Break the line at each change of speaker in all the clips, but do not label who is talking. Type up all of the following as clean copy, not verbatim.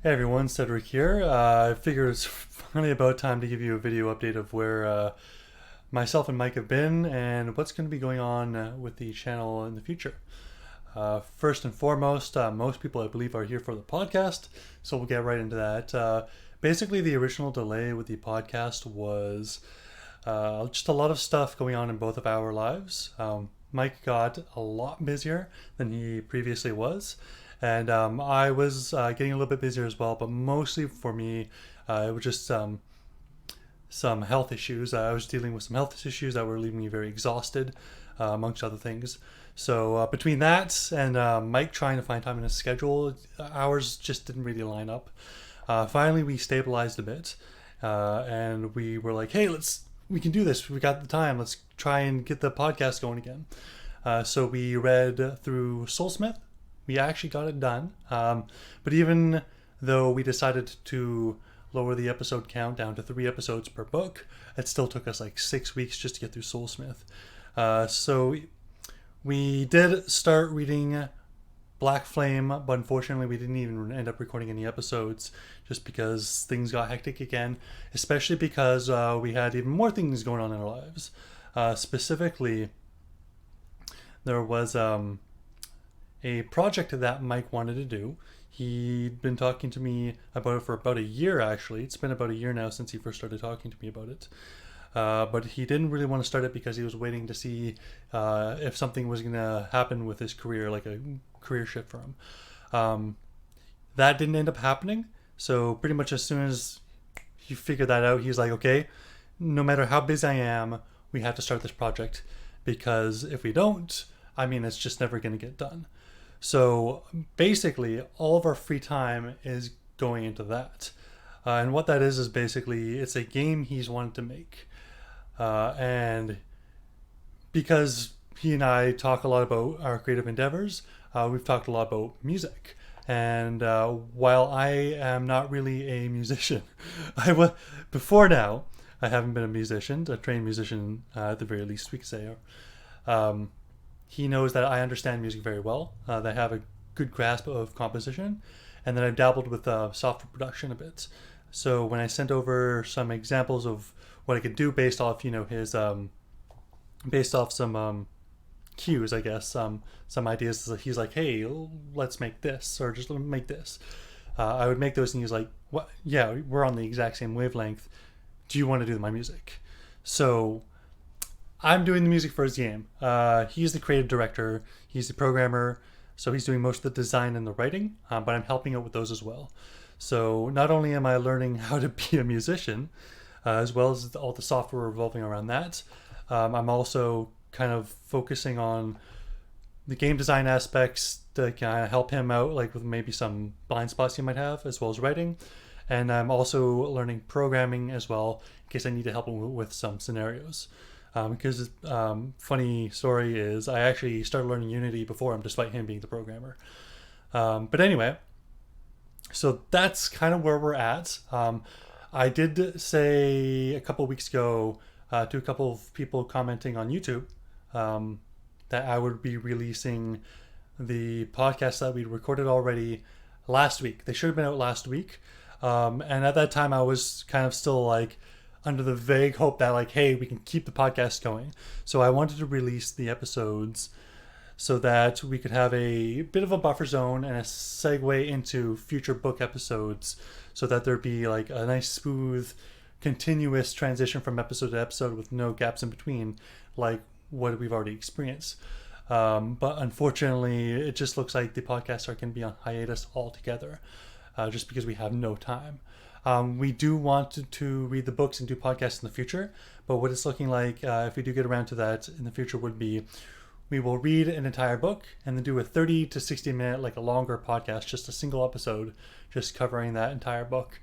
Hey everyone, Cedric here. I figure it's finally about time to give you a video update of where myself and Mike have been and what's going to be going on with the channel in the future. First and foremost, most people I believe are here for the podcast, so we'll get right into that. Basically, the original delay with the podcast was just a lot of stuff going on in both of our lives. Mike got a lot busier than he previously was. And I was getting a little bit busier as well, but mostly for me, it was just some health issues. I was dealing with some health issues that were leaving me very exhausted, amongst other things. So between that and Mike trying to find time in his schedule, ours just didn't really line up. Finally, we stabilized a bit, and we were like, "Hey, we can do this. We got the time. Let's try and get the podcast going again." So we read through Soulsmith. We actually got it done. But even though we decided to lower the episode count down to 3 episodes per book, it still took us like 6 weeks just to get through Soulsmith. So we did start reading Black Flame, but unfortunately we didn't even end up recording any episodes just because things got hectic again, especially because we had even more things going on in our lives. Specifically, there was a project that Mike wanted to do. He'd been talking to me about it for about a year, actually. It's been about a year now since he first started talking to me about it. But he didn't really want to start it because he was waiting to see if something was going to happen with his career, like a career shift for him. That didn't end up happening. So pretty much as soon as he figured that out, he's like, okay, no matter how busy I am, we have to start this project, because if we don't, it's just never going to get done. So basically, all of our free time is going into that. And what that is basically, it's a game he's wanted to make. And because he and I talk a lot about our creative endeavors, we've talked a lot about music. And while I am not really a musician, before now, I haven't been a musician, a trained musician at the very least, we could say. He knows that I understand music very well, that I have a good grasp of composition, and that I've dabbled with software production a bit. So when I sent over some examples of what I could do based off, his, based off some cues, I guess, some ideas, he's like, hey, let's make this, or just let me make this. I would make those, and he's like, what? Yeah, we're on the exact same wavelength. Do you want to do my music? So I'm doing the music for his game. He's the creative director. He's the programmer. So he's doing most of the design and the writing, but I'm helping out with those as well. So not only am I learning how to be a musician, as well as all the software revolving around that, I'm also kind of focusing on the game design aspects to kind of help him out, like with maybe some blind spots he might have, as well as writing. And I'm also learning programming as well, in case I need to help him with some scenarios. Because funny story is I actually started learning Unity before him, despite him being the programmer. But anyway, so that's kind of where we're at. I did say a couple weeks ago to a couple of people commenting on YouTube that I would be releasing the podcast that we recorded already last week. They should have been out last week. And at that time I was kind of still like under the vague hope that like, hey, we can keep the podcast going. So I wanted to release the episodes so that we could have a bit of a buffer zone and a segue into future book episodes, so that there'd be like a nice smooth continuous transition from episode to episode with no gaps in between, like what we've already experienced. But unfortunately, it just looks like the podcasts are going to be on hiatus altogether, just because we have no time. We do want to read the books and do podcasts in the future, but what it's looking like, if we do get around to that in the future, would be we will read an entire book and then do a 30 to 60 minute, like a longer podcast, just a single episode, just covering that entire book,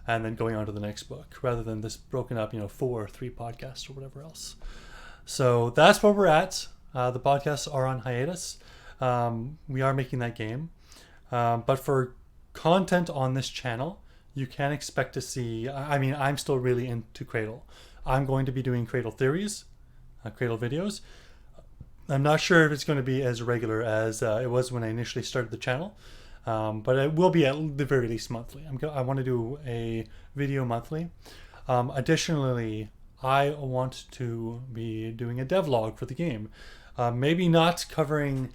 and then going on to the next book, rather than this broken up, 4 or 3 podcasts or whatever else. So that's where we're at. The podcasts are on hiatus. We are making that game. But for content on this channel, you can expect to see, I'm still really into Cradle. I'm going to be doing Cradle theories, Cradle videos. I'm not sure if it's going to be as regular as it was when I initially started the channel. But it will be at the very least monthly. I want to do a video monthly. Additionally, I want to be doing a devlog for the game. Maybe not covering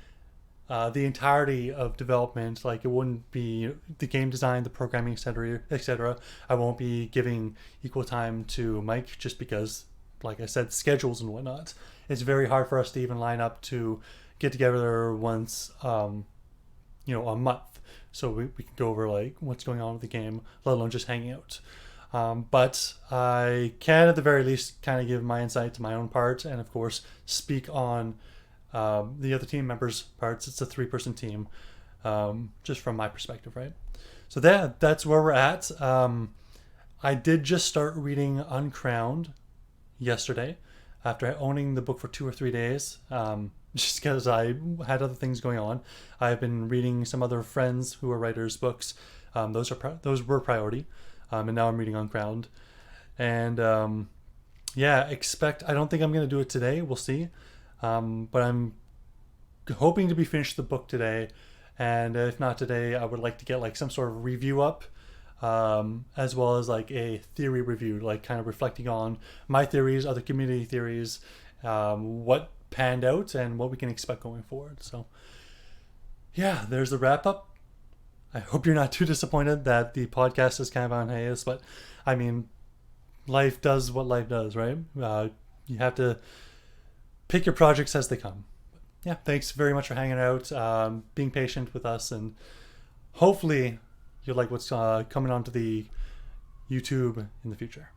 the entirety of development. Like, it wouldn't be the game design, the programming, etc., etc. I won't be giving equal time to Mike just because, like I said, schedules and whatnot. It's very hard for us to even line up to get together once, a month, so we can go over like what's going on with the game, let alone just hanging out. But I can at the very least kind of give my insight to my own part, and of course speak on the other team members' parts. It's a 3-person team, just from my perspective, right? So that's where we're at. I did just start reading Uncrowned yesterday after owning the book for 2 or 3 days, just because I had other things going on. I've been reading some other friends who are writers' books. Those were priority, and now I'm reading Uncrowned. And I don't think I'm going to do it today. We'll see. But I'm hoping to be finished the book today, and if not today, I would like to get like some sort of review up, as well as like a theory review, like kind of reflecting on my theories, other community theories, what panned out, and what we can expect going forward. So yeah, there's the wrap up. I hope you're not too disappointed that the podcast is kind of on hiatus, but I mean, life does what life does, right? You have to pick your projects as they come. Yeah, thanks very much for hanging out, being patient with us, and hopefully you like what's coming onto the YouTube in the future.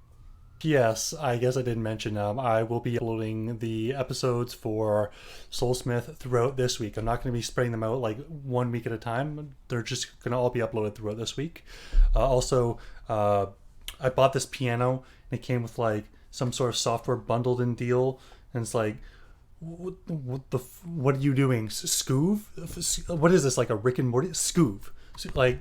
Yes, I guess I didn't mention, I will be uploading the episodes for Soulsmith throughout this week. I'm not going to be spreading them out like 1 week at a time. They're just going to all be uploaded throughout this week. Also, I bought this piano, and it came with like some sort of software bundled in deal, and it's like, what are you doing? Scoove? What is this, like a Rick and Morty? Scoove. Like,